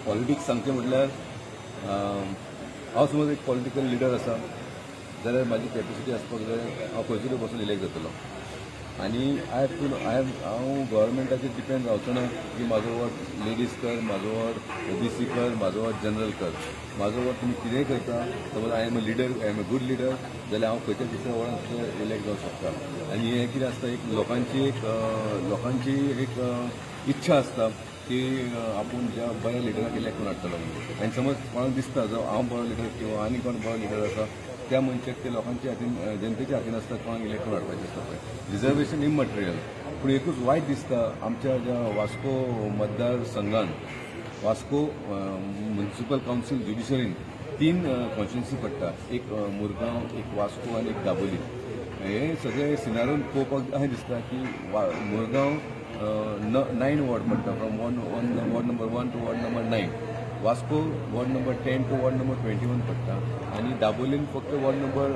Politics सांगचें म्हटल्यार हांव समज एक पॉलिटिकल लिडर आसा जाल्यार म्हाजी कॅपेसिटी आसपाक जाय हांव खंयसरूय वचून इलेक्ट जातलो आनी हांव गव्हर्मेंटाचेर डिपेंड रावचो ना की म्हाजो वोट लेडीज कर, म्हाजो वोट ओबीसी कर, म्हाजो वोट जनरल कर. म्हाजो वोट तुमी कितेंय करता. समज I am a leader, I am a good leader जाल्यार हांव खंयच्या दुसऱ्या वोटांत इलेक्ट जावंक शकता. आनी हें कितें आसता, एक लोकांची एक इच्छा आसता की आपूण ज्या बऱ्या लिडराक इलेक्ट करून हाडटलो म्हणून. आनी समज कोणाक दिसता जो हांव बरो लिडर किंवा आनी कोण बरो लिडर आसा त्या मनशाक ते लोकांच्या हातीन, जनतेच्या हातीन आसता कोणाक इलेक्ट करून हाडपाचें आसता पळय. Reservation immaterial. पूण एकूच वायट दिसता आमच्या ज्या वास्को मतदारसंघान, वास्को म्युनिसिपल कावन्सील ज्युडिशरीन 3 कॉन्स्टिट्युन्सी पडटा. एक मुरगांव, एक वास्को आनी एक दाबोली. हे सगळे सिनारीओन पळोवपाक अशें दिसता की मुरगांव 9 वॉर्ड पडटा, from ward number 1 to ward number 9. Vasco ward number 10 to ward number 21 पडटा आनी दाबोलीन फक्त वॉर्ड नंबर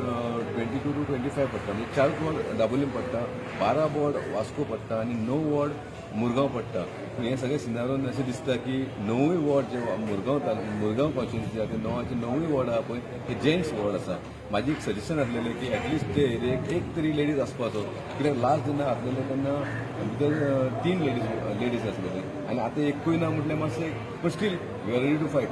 22 टू 25 पडटा. म्हणजे 4 वॉर्ड दाबोलीन पडटा, 12 वॉर्ड वास्को पडटा आनी 9 वॉर्ड मुरगांव पडटा. हे सगळे सिनारीओन अशें दिसता की 9 वॉर्ड जे मुरगांव कॉन्स्टिट्युन्सी आसा ते 9 वॉर्ड आहा पळय ते जेंट्स वॉर्ड आसा. म्हाजी एक सजेशन आसलेलें की एटलिस्ट ते एरियेक एक तरी लेडीज आसपाचो, कित्याक लास्ट जेन्ना आसलेले तेन्ना भितर 3 लेडीज आसलेले आनी आतां एकूय ना म्हटल्यार मातशें, but still we are ready to fight.